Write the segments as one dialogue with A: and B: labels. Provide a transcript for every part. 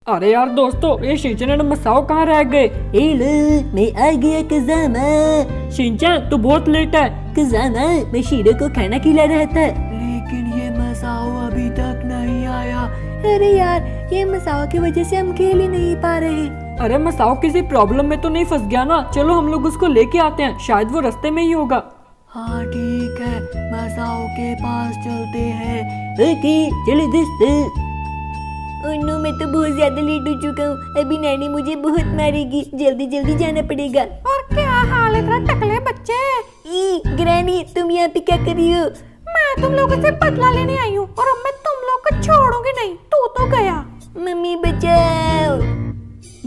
A: अरे यार दोस्तों, ये शिनचैन और मसाओ कहाँ रह गए?
B: हेलो, मैं आ गया कज़ामा।
A: शिनचैन तू बहुत लेट है।
B: कज़ामा, मैं शीरो को खाना खिला रहा था।
C: लेकिन ये मसाओ अभी तक नहीं आया।
B: अरे यार, ये मसाओ की वजह से हम खेल ही नहीं पा रहे।
A: अरे मसाओ किसी प्रॉब्लम में तो नहीं फंस गया ना? चलो हम लोग उसको लेके आते हैं, शायद वो रास्ते में ही होगा।
C: हाँ ठीक है, मसाओ के पास चलते हैं।
B: ओके चलो दोस्तों। नो, मैं तो बहुत ज्यादा लेट हो चुका हूँ। अभी नैनी मुझे बहुत मारेगी, जल्दी जल्दी जाना पड़ेगा।
D: और क्या हाल है तेरा टकले बच्चे?
B: ग्रैनी, तुम यहाँ पे क्या कर रही हो?
D: मैं तुम लोगों से बदला लेने आई हूँ और अब मैं तुम लोग को छोड़ूंगी नहीं। तू तो गया।
B: मम्मी बचाओ।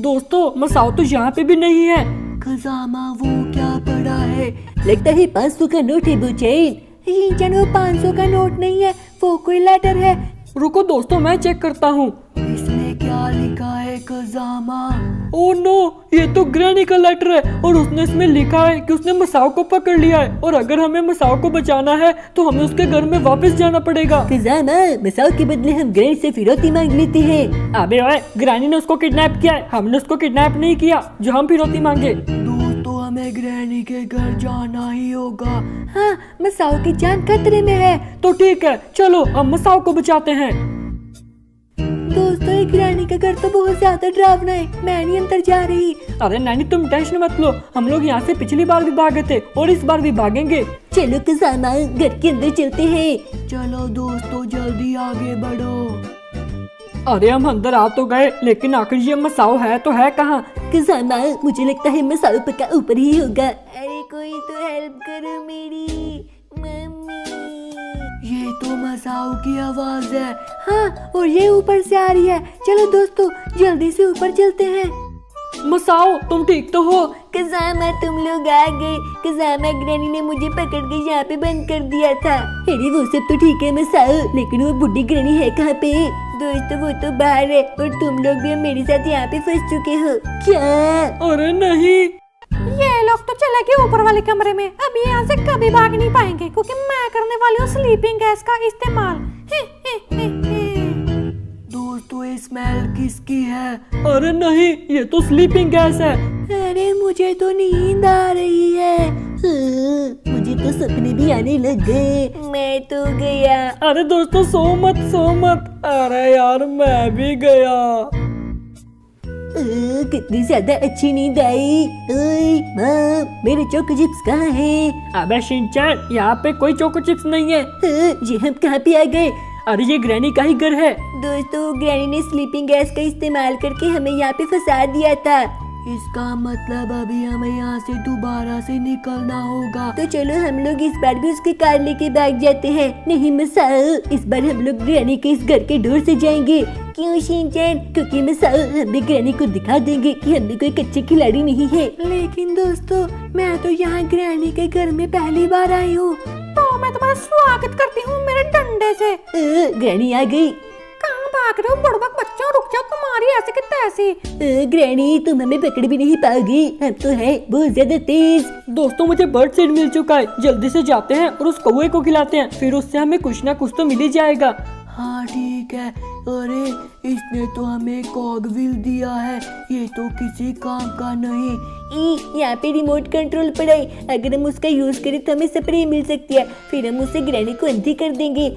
A: दोस्तों मसाओ तो यहाँ पे भी नहीं है।
C: कज़ामा वो क्या पड़ा है?
B: लगता है 500 का नोट है बुचैन। शिनचैन, वो 500 का नोट नहीं है, वो कोई लेटर है।
A: रुको दोस्तों, मैं चेक करता हूँ।
C: इसमें क्या लिखा है कज़ामा?
A: ओह नो, ये तो ग्रैनी का लेटर है और उसने इसमें लिखा है कि उसने मसाओ को पकड़ लिया है और अगर हमें मसाओ को बचाना है तो हमें उसके घर में वापस जाना पड़ेगा।
B: कज़ामा, मसाओ के बदले हम ग्रैनी से फिरौती मांग लेते हैं।
A: अबे ओए, ग्रैनी ने उसको किडनैप किया है, हमने उसको किडनैप नहीं किया जो हम फिरौती मांगे।
C: दोस्तों हमें ग्रैनी के घर जाना ही होगा।
B: हाँ, मसाओ की जान खतरे में है।
A: तो ठीक है, चलो हम मसाओ को बचाते हैं।
B: दोस्तों, ये ग्रैनी का घर तो बहुत ज्यादा डरावना है, मैं नहीं अंदर जा रही।
A: अरे नैनी तुम टेंशन मत लो, हम लोग यहाँ से पिछली बार भी भागे थे और इस बार भी भागेंगे।
B: चलो कज़ामा, घर के अंदर चलते हैं।
C: चलो दोस्तों जल्दी आगे बढ़ो।
A: अरे हम अंदर आ तो गए, लेकिन आखिर ये मसाओ है तो है कहाँ?
B: कज़ामा, मुझे लगता है मसाओ पक्का ऊपर ही होगा। अरे कोई तो हेल्प करो मेरी मम्मी।
C: ये तो मसाओ की आवाज है।
B: हाँ, और ये ऊपर से आ रही है। चलो दोस्तों, जल्दी से ऊपर चलते हैं।
A: मसाओ तुम ठीक तो हो?
B: कज़ामा, तुम लोग आ गए। कज़ामा, ग्रैनी ने मुझे पकड़ के यहाँ पे बंद कर दिया था। अरे वो सब तो ठीक है मसाओ, लेकिन वो बुढ़ी ग्रैनी है कहाँ पे? दोस्तों वो तो बाहर है और तुम लोग भी मेरे साथ यहाँ पे फंस चुके हो क्या?
A: अरे नहीं।
D: ये लोग तो चले गए ऊपर वाले कमरे में। अब ये यहाँ से कभी भाग नहीं पाएंगे क्योंकि मैं करने वाली हूँ स्लीपिंग गैस का इस्तेमाल।
C: दोस्तों ये स्मेल किसकी है?
A: अरे नहीं, ये तो स्लीपिंग गैस है।
B: अरे मुझे तो नींद आ रही है। मुझे तो सपने भी आने लग गए। मैं तो गया।
A: अरे दोस्तों सो मत सो मत। अरे यार मैं भी गया।
B: कितनी ज्यादा अच्छी नींद आई। ओए माँ, मेरे चोको चिप्स कहाँ हैं?
A: अबे शिनचैन, यहाँ पे कोई चोको चिप्स नहीं है।
B: ये हम कहाँ पे आ गए?
A: अरे ये ग्रैनी का ही घर है।
B: दोस्तों, ग्रैनी ने स्लीपिंग गैस का इस्तेमाल करके हमें यहाँ पे फंसा दिया था।
C: इसका मतलब अभी हमें यहाँ से दोबारा से निकलना होगा।
B: तो चलो हम लोग इस बार भी उसकी कार लेके भाग जाते हैं। नहीं मसाओ, इस बार हम लोग ग्रैनी के इस घर के डोर से जाएंगे। क्यों शिनचैन? क्योंकि मसाओ, हम भी ग्रैनी को दिखा देंगे कि हम भी कोई कच्चे खिलाड़ी नहीं है।
D: लेकिन दोस्तों, मैं तो यहाँ ग्रैनी के घर में पहली बार आई हूँ, तो मैं तुम्हारा स्वागत करती हूँ मेरे डंडे से।
B: ग्रैनी आ गई।
D: कहाँ भाग रहे हो बुड़बक बच्चों? रुक जाओ, तुम्हारी ऐसे की तैसी।
B: ग्रैनी, तुम हमें पकड़ भी नहीं पाओगी, हम तो है बहुत ज्यादा तेज।
A: दोस्तों मुझे बर्ड सीड मिल चुका है, जल्दी से जाते हैं और उस कौवे को खिलाते हैं, फिर उससे हमें कुछ ना कुछ तो मिल ही जाएगा।
C: हाँ ठीक है। अरे इसने तो हमें कॉगविल दिया है, ये तो किसी काम का नहीं।
B: यहाँ पे रिमोट कंट्रोल पड़ा है, अगर हम उसका यूज करें तो हमें स्प्रे मिल सकती है, फिर हम उससे ग्रैनी को अंधी कर देंगे।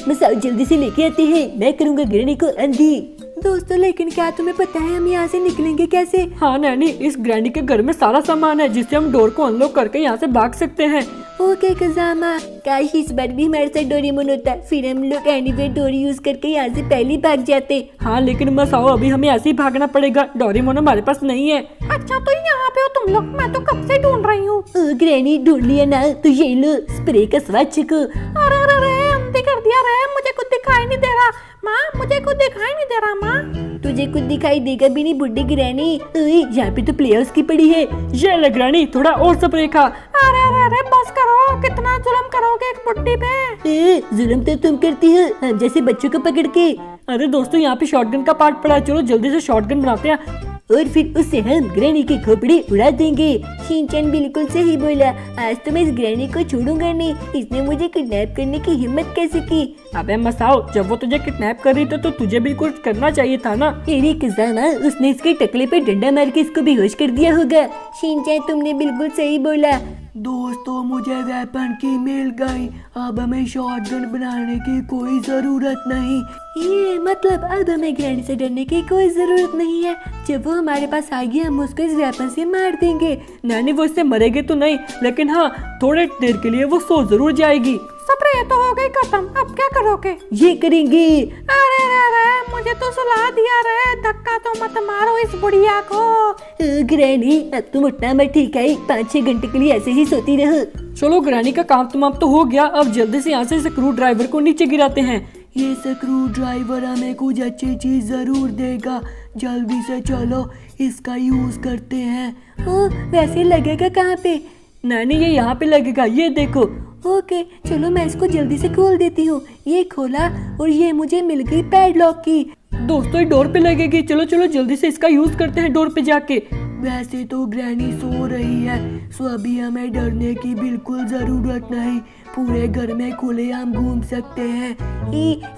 B: मसाओ जल्दी से लेके आते हैं, मैं करूँगा ग्रैनी को अंधी।
D: दोस्तों, लेकिन क्या तुम्हें पता है हम यहाँ से निकलेंगे कैसे?
A: हाँ नैनी, इस ग्रैनी के घर में सारा सामान है जिससे हम डोर को अनलॉक करके यहाँ से भाग सकते हैं।
B: ओके कज़ामा, काश इस बार भी हमारे साथ डोरेमोन होता, फिर हम लोग एनीवेयर डोर यूज करके यहाँ से पहले भाग जाते।
A: हाँ लेकिन मसाओ, अभी हमें ऐसे ही भागना पड़ेगा, डोरेमोन हमारे पास नहीं है।
D: अच्छा तो यहाँ पे हो तुम लोग? मैं तो कब से ढूंढ रही हूँ।
B: ग्रैनी ढूंढ लिया ना, तो ये लो स्प्रे का स्वाद चखो।
D: अरे अरे अरे, अंधी कर दिया रे, मुझे कुछ दिखाई नहीं दे रहा। माँ, मुझे कुछ दिखाई नहीं दे रहा। माँ,
B: तुझे कुछ दिखाई देगा भी नहीं बुड्ढी ग्रैनी। यहाँ पे तो प्लेयर्स की पड़ी है।
A: ये ले ग्रैनी, थोड़ा और स्प्रे खा।
D: अरे अरे अरे, बस करो, कितना जुल्म करोगे एक बुड्ढी पे?
B: जुल्म तो तुम करती हो, हम जैसे बच्चों को पकड़ के।
A: अरे दोस्तों, यहाँ पे शॉटगन का पार्ट पड़ा है, चलो जल्दी से शॉटगन बनाते हैं।
B: और फिर उससे हम ग्रैनी के खोपड़े उड़ा देंगे। शिनचैन बिल्कुल सही बोला, आज तो मैं इस ग्रैनी को छोड़ूंगा नहीं, इसने मुझे किडनैप करने की हिम्मत कैसे की।
A: अबे मसाओ, जब वो तुझे किडनैप कर रही थी तो तुझे भी कुछ करना चाहिए था ना।
B: अरे कज़ामा, उसने इसके टकले पे डंडा मार के इसको बेहोश कर दिया होगा। शिनचैन तुमने बिल्कुल सही बोला।
C: दोस्तों मुझे वेपन की मिल गई, अब हमें शॉटगन बनाने की कोई जरूरत नहीं।
B: ये मतलब अब हमें ग्रैनी से डरने की कोई जरूरत नहीं है। जब वो हमारे पास आएगी हम उसको इस वेपन से मार देंगे।
A: नानी वो इससे मरेगी तो नहीं, लेकिन हाँ थोड़े देर के लिए वो सो जरूर जाएगी।
D: स्प्रे तो हो गई खत्म, अब क्या करोगे?
B: ये करेंगे।
D: अरे रे, मुझे तो सुला दिया रे, धक्का तो मत मारो इस बुढ़िया को।
B: ग्रैनी अब तुम उठना मत, ठीक है? 5-6 घंटे के लिए ऐसे ही सोती रहो।
A: चलो ग्रैनी का काम तमाम तो हो गया, अब जल्दी से यहाँ से स्क्रू ड्राइवर को नीचे गिराते हैं।
C: ये स्क्रू ड्राइवर हमें कुछ अच्छी चीज जरूर देगा, जल्दी से चलो इसका यूज करते हैं।
B: ओ, वैसे लगेगा कहाँ पे?
A: नानी ये यहाँ पे लगेगा, ये देखो।
B: ओके चलो मैं इसको जल्दी से खोल देती हूँ। ये खोला और ये मुझे मिल गई पैडलॉक की।
A: दोस्तों ये डोर पे लगेगी, चलो चलो जल्दी से इसका यूज करते हैं डोर पे जाके।
C: वैसे तो ग्रैनी सो रही है, सो अभी हमें डरने की बिल्कुल जरूरत नहीं, पूरे घर में खुलेआम घूम सकते हैं।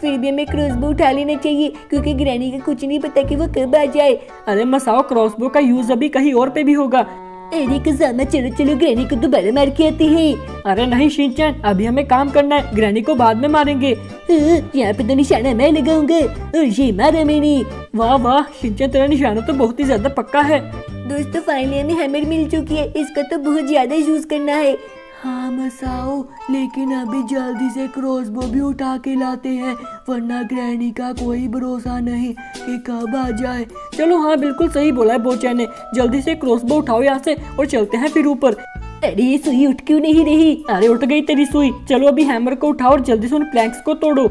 B: फिर भी हमें क्रॉसबो उठा लेना चाहिए, क्योंकि ग्रैनी का कुछ नहीं पता कि वो कब आ जाए।
A: अरे मसाओ, क्रॉसबो का यूज अभी कहीं और पे भी होगा।
B: अरे कज़ामा चलो चलो ग्रैनी को दोबारा मार के आते हैं।
A: अरे नहीं शिनचैन, अभी हमें काम करना है, ग्रैनी को बाद में मारेंगे।
B: यहाँ पे तो निशाना मैं लगाऊंगा और ये मारा मैंने।
A: वाह वाह शिनचैन, तेरा निशाना तो बहुत ही ज्यादा पक्का है।
B: दोस्तों फाइनली हमें हैमर मिल चुकी है, इसका तो बहुत ज्यादा यूज करना है।
C: हाँ मसाओ, लेकिन अभी जल्दी से क्रॉसबो भी उठा के लाते हैं, वरना ग्रैनी का कोई भरोसा नहीं कि कब आ जाए।
A: चलो हाँ बिल्कुल सही बोला है बोचा ने, जल्दी से क्रॉसबो उठाओ यहाँ से और चलते हैं फिर ऊपर।
B: अरे ये सुई उठ क्यों नहीं रही?
A: अरे उठ गई तेरी सुई। चलो अभी हैमर को उठाओ और जल्दी से उन प्लैंक्स को तोड़ो।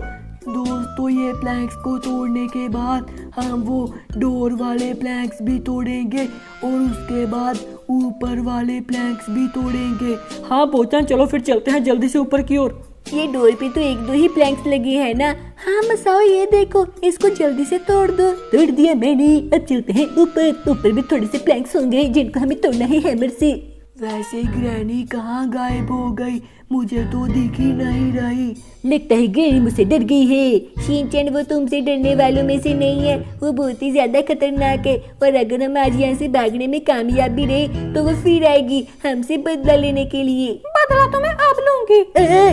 C: दोस्तों ये प्लैंक्स को तोड़ने के बाद हम वो डोर वाले प्लैंक्स भी तोड़ेंगे और उसके बाद ऊपर वाले प्लैंक्स भी तोड़ेंगे।
A: हाँ बोचा, चलो फिर चलते हैं जल्दी से ऊपर की ओर।
B: ये डोर पे तो 1-2 ही प्लैंक्स लगे हैं ना। हाँ मसाओ ये देखो, इसको जल्दी से तोड़ दो। तोड़ दिया मैंने, अब चलते हैं ऊपर। ऊपर भी थोड़े से प्लैंक्स होंगे जिनको हमें तोड़ना है हैमर से।
C: वैसे ग्रैनी कहाँ गायब हो गई, मुझे तो दिख ही नहीं रही।
B: लगता है ग्रैनी मुझसे डर गई है। शिनचैन वो तुमसे डरने वालों में से नहीं है, वो बहुत ही ज्यादा खतरनाक है और अगर हम आज यहाँ से भागने में कामयाब भी रहे तो वो फिर आएगी हमसे बदला लेने के लिए।
D: बदला तो मैं अब लूंगी।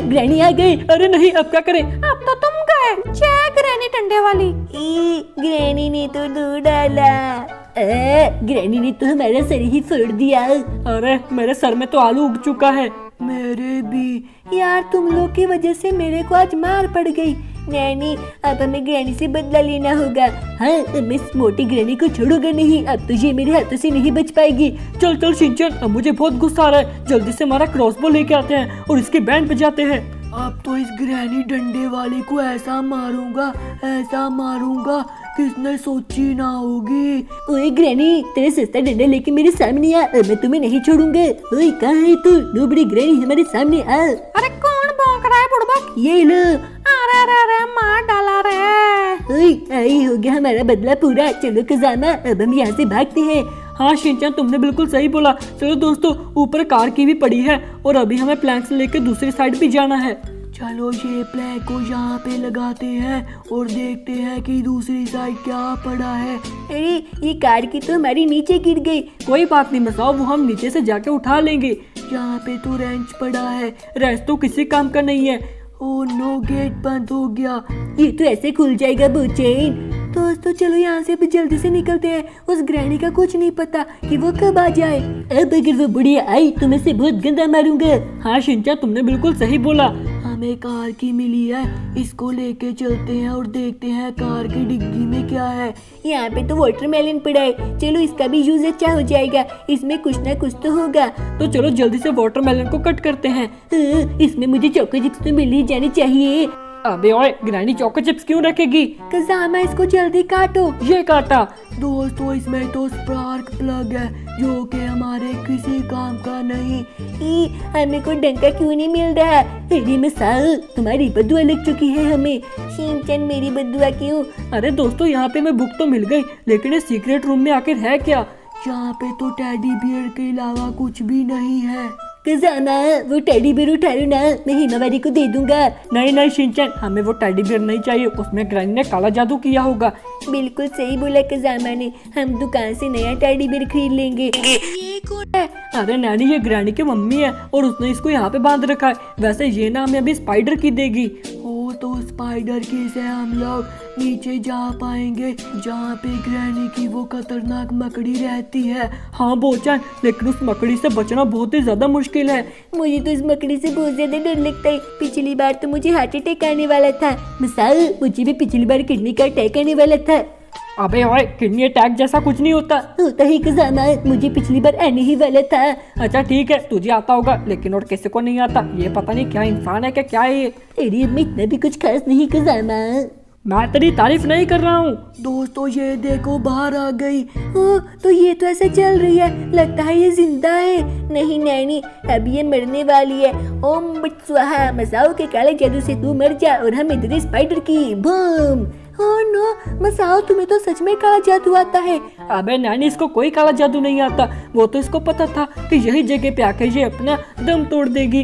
B: ग्रैनी आ गई।
A: अरे नहीं, अब क्या करें?
D: अब तो तुम गए। जय ग्रैनी डंडे वाली।
B: ग्रैनी ने तो दूर डाला। ग्रैनी ने तो हमारा सर ही फोड़ दिया।
A: अरे मेरे सर में तो आलू उग चुका है।
C: मेरे भी।
B: यार तुम लोग की वजह से मेरे को आज मार पड़ गई। नैनी अब हमें ग्रैनी से बदला लेना होगा। हाँ मैं इस मोटी ग्रैनी को छोड़ूंगा नहीं, अब तो ये मेरे हाथों से नहीं बच पाएगी।
A: चल चल शिनचैन, अब मुझे बहुत गुस्सा आ रहा है, जल्दी से हमारा क्रॉसबो लेके आते हैं और इसकी बैंड बजाते हैं।
C: अब तो इस ग्रैनी डंडे वाली को ऐसा मारूंगा किसने सोची ना होगी।
B: ओए ग्रैनी, तेरे सस्ता डंडा लेके मेरे सामने आ, मैं तुम्हें नहीं छोड़ूंगा। ओए कहाँ है तू? नोबड़ी ग्रैनी हमारे सामने आ।
D: अरे कौन भौंक रहा है बुड़बक?
B: ये लो।
D: अरे मार डाला रे।
B: ओए आई हो गया हमारा बदला पूरा। चलो कज़ामा अब हम यहाँ से भागते हैं।
A: हाँ शिनचैन, तुमने बिल्कुल सही बोला। चलो दोस्तों, ऊपर कार की भी पड़ी है और अभी हमें प्लैंक्स लेके दूसरी साइड भी जाना है।
C: चलो ये प्लैंक को यहाँ पे लगाते हैं और देखते हैं कि दूसरी साइड क्या पड़ा है।
B: अरे ये कार की तो हमारी नीचे गिर गई।
A: कोई बात नहीं मसाओ, वो हम नीचे से जाके उठा लेंगे।
C: यहाँ पे तो रेंच पड़ा है।
A: रेंच तो किसी काम का नहीं है।
C: ओ नो, गेट बंद हो गया।
B: ये तो ऐसे खुल जाएगा बोचैन। दोस्तों चलो यहाँ से भी जल्दी से निकलते हैं, उस ग्रैनी का कुछ नहीं पता कि वो कब आ जाए। अब अगर वो बुढ़िया आई तो मैं से बहुत गंदा मारूंगा।
A: हाँ शिनचैन, तुमने बिल्कुल सही बोला।
C: हमें कार की मिली है, इसको लेके चलते हैं और देखते हैं कार की डिग्गी में क्या है।
B: यहाँ पे तो वाटरमेलन पड़ा है, चलो इसका भी यूज अच्छा हो जाएगा, इसमें कुछ ना कुछ तो होगा।
A: तो चलो जल्दी से वाटरमेलन को कट करते हैं।
B: इसमें मुझे चोको चिप्स तो मिल ही जानी चाहिए।
A: अबे ओए, ग्रैनी चोको चिप्स क्यों रखेगी?
D: कज़ामा इसको जल्दी काटो।
A: ये काटा।
C: दोस्तों इसमें तो स्पार्क प्लग है जो कि हमारे किसी काम का नहीं।
B: हमें को डंका क्यों नहीं मिल रहा? अरे मसाओ, तुम्हारी बदुआ लग चुकी है हमें। शिनचैन मेरी बदुआ क्यों?
A: अरे दोस्तों, यहाँ पे मैं बुक तो मिल गई, लेकिन इस सीक्रेट रूम में आखिर है क्या?
C: यहाँ पे तो टेडी बियर के अलावा कुछ भी नहीं है।
B: कज़ामा, वो टेडी बेयर उठा लो ना, मैं हिमावारी को दे दूंगा।
A: नहीं नहीं शिनचैन, हमें वो टेडी बियर नहीं चाहिए, उसमें ग्रैनी ने काला जादू किया होगा।
B: बिल्कुल सही बोला कज़ामा ने, हम दुकान से नया टेडी बेयर खरीद लेंगे।
D: ये कौन है?
A: अरे नैनी, ये ग्रैनी की मम्मी है और उसने इसको यहाँ पे बांध रखा है। वैसे ये ना हमें अभी स्पाइडर की देगी।
C: ओ तो स्पाइडर की से हम लोग नीचे जा पाएंगे जहाँ पे ग्रैनी की वो खतरनाक मकड़ी रहती है।
A: हाँ बोचैन, लेकिन उस मकड़ी से बचना बहुत ही ज्यादा मुश्किल है।
B: मुझे तो इस मकड़ी से बहुत ज्यादा डर लगता है। पिछली बार तो मुझे हार्ट अटैक आने वाला था। मसाओ, मुझे भी पिछली बार किडनी का अटैक आने वाला था।
A: अबे ओए, किडनी अटैक जैसा कुछ नहीं होता।
B: होता ही कज़ामा, मुझे पिछली बार आने ही वाला था।
A: अच्छा ठीक है, तुझे आता होगा, लेकिन और किसी को नहीं आता। ये पता नहीं क्या इंसान है, क्या है ये।
B: अरे अम्मी, इतना भी कुछ खास नहीं कज़ामा।
A: मैं तेरी तारीफ नहीं कर रहा हूँ।
C: दोस्तों ये देखो बाहर आ गई।
B: ओ, तो ये तो ऐसे चल रही है, लगता है ये जिंदा है। नहीं नैनी, अब ये मरने वाली है। ओम बट स्वाहा, मसाओ के काले जादू से तू मर जा और हमें दे दे स्पाइडर की बूम।
D: ओह नो, मसाओ तुम्हें तो सच में काला जादू आता है।
A: अबे नैनी, इसको कोई काला जादू नहीं आता। वो तो इसको पता था कि यही जगह पे आके ये अपना दम तोड़ देगी।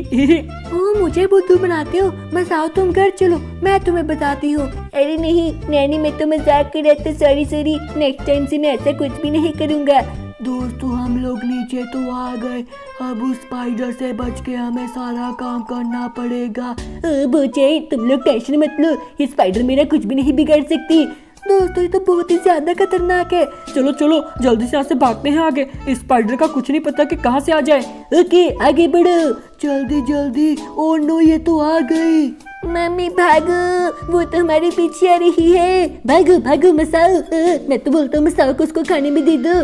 D: ओह, मुझे बुद्धू बनाते हो। मसाओ तुम घर चलो, मैं तुम्हें बताती हूँ।
B: अरे नहीं नैनी, मैं तो मजाक कर रहा था। सॉरी, नेक्स्ट टाइम से मैं ऐसा कुछ भी नहीं करूँगा।
C: दोस्तों हम लोग नीचे तो आ गए, अब उस स्पाइडर से बच के हमें सारा काम करना पड़ेगा।
B: बोचे, तुम लोग टेंशन मत लो, ये स्पाइडर मेरा कुछ भी नहीं बिगाड़ सकती।
D: दोस्तों ये तो बहुत ही ज्यादा खतरनाक है।
A: चलो चलो जल्दी से यहाँ से भागते हैं आगे। इस स्पाइडर का कुछ नहीं पता कि कहाँ से आ जाए।
B: ओके, आगे बढ़ो।
C: जल्दी जल्दी। ओ नो, ये तो आ गई।
B: मम्मी भागो, वो तो हमारे पीछे आ रही है। भागो भागो मसाओ। मैं तो बोलता हूँ मसाओ को उसको खाने में दे दो।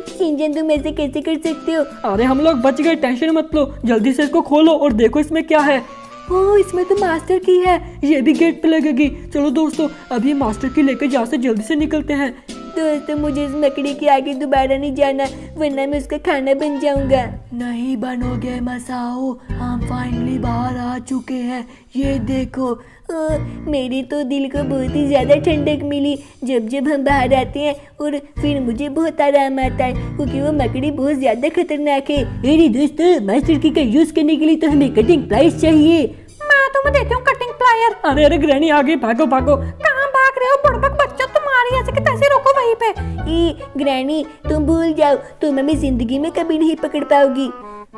B: शिनचैन, तुम ऐसे कैसे कर सकते हो?
A: अरे हम लोग बच गए, टेंशन मत लो। जल्दी से इसको खोलो और देखो इसमें क्या है।
D: ओह, इसमें तो मास्टर की है।
A: ये भी गेट पे लगेगी। चलो दोस्तों, अभी मास्टर की लेकर यहाँ से जल्दी से निकलते हैं।
B: दोस्तों, मुझे इस मकड़ी के आगे दोबारा नहीं जाना, वरना मैं उसका खाना बन जाऊंगा।
C: नहीं बनोगे मसाओ, हम फाइनली बाहर आ चुके हैं। ये देखो।
B: मेरे तो दिल को बहुत ही ज़्यादा ठंडक मिली जब जब हम बाहर आते हैं, और फिर मुझे बहुत आराम आता है क्योंकि वो मकड़ी बहुत ज़्यादा खतरनाक है। अरे दोस्तों, मास्टर की का यूज़ करने के लिए तो हमें कटिंग प्लायर्स चाहिए।
D: मैं तुम्हें देती हूँ कटिंग प्लायर।
A: अरे अरे ग्रैनी आ गई, भागो भागो।
D: कहाँ भाग रहे हो बुड़बक बच्चों, तुम्हारी ऐसे के तैसे रोको वहीं पे।
B: ग्रैनी, तुम भूल जाओ, तुम हमें जिंदगी में कभी नहीं पकड़ पाओगी।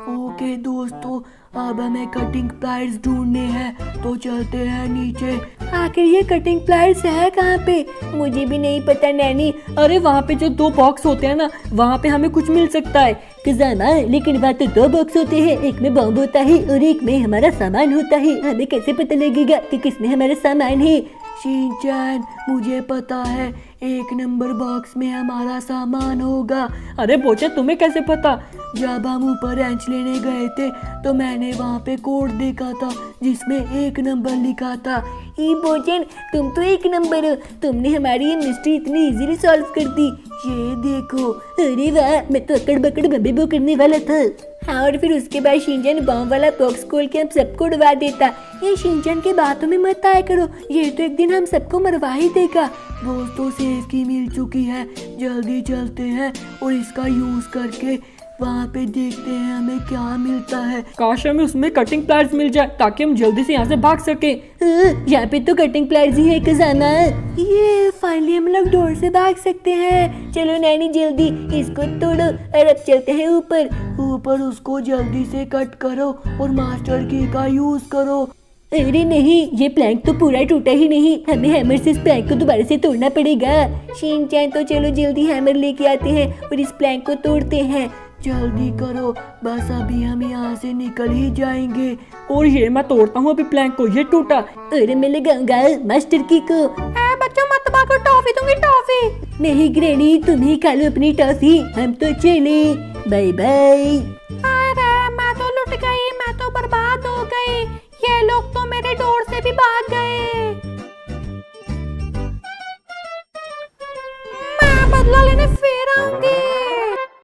C: ओके दोस्तों, अब हमें कटिंग प्लायर्स ढूंढने हैं, तो चलते हैं नीचे।
D: आखिर ये कटिंग प्लायर्स है कहाँ पे?
B: मुझे भी नहीं पता नैनी।
A: अरे वहाँ पे जो 2 बॉक्स होते हैं ना, वहाँ पे हमें कुछ मिल सकता है।
B: कज़ामा, लेकिन वहाँ तो 2 बॉक्स होते हैं, एक में बॉम्ब होता है और एक में हमारा सामान होता है। हमें कैसे पता लगेगा कि किसमें हमारा सामान है?
C: शिनचैन, मुझे पता है 1 नंबर बॉक्स में हमारा सामान होगा।
A: अरे बोचे, तुम्हें कैसे पता?
C: जब हम ऊपर रेंच लेने गए थे तो मैंने वहाँ पे कोड देखा था जिसमें 1 नंबर लिखा था।
B: बोचन, तुम तो 1 नंबर हो। तुमने हमारी ये मिस्ट्री इतनी इजीली सॉल्व कर दी।
C: ये देखो।
B: अरे वाह, मैं तो अकड़ बकड़ बम्बे करने वाला था। हाँ, और फिर उसके बाद शिनचैन बॉम्ब वाला बॉक्स खोल के हम सबको उड़वा देता।
D: ये शिनचैन की बातों में मत आया करो, ये तो एक दिन हम सबको मरवा ही देगा।
C: दोस्तों सेफ की मिल चुकी है, जल्दी चलते हैं और इसका यूज करके वहाँ पे देखते हैं हमें क्या मिलता है।
A: काश हमें उसमें कटिंग प्लायर्स मिल जाए ताकि हम जल्दी से यहाँ से भाग सके।
B: यहाँ पे तो कटिंग प्लायर्स ही है कज़ामा।
D: ये फाइनली हम लोग डोर से भाग सकते हैं।
B: चलो नैनी, जल्दी इसको तोड़ो और अब चलते हैं ऊपर।
C: उसको जल्दी से कट करो और मास्टर की का यूज करो।
B: अरे नहीं, ये प्लैंक तो पूरा टूटा ही नहीं, हमें हैमर से इस प्लैंक को दोबारा से तोड़ना पड़ेगा। शिनचैन, तो चलो जल्दी हैमर लेके आते हैं और इस प्लैंक को तोड़ते हैं।
C: जल्दी करो, बस अभी हम यहाँ से निकल ही जाएंगे।
A: और ये मैं तोड़ता हूँ अभी प्लैंक को, ये टूटा।
B: अरे मैं लगाऊंगा मास्टर की को।
D: बच्चों मत भागो, टॉफी दूंगी टॉफी।
B: नहीं ग्रैनी, तुम ही खा लो अपनी टॉफी, हम तो चले। Bye bye.
D: अरे मैं तो लुट गई, मैं तो बर्बाद हो गई। ये लोग तो मेरे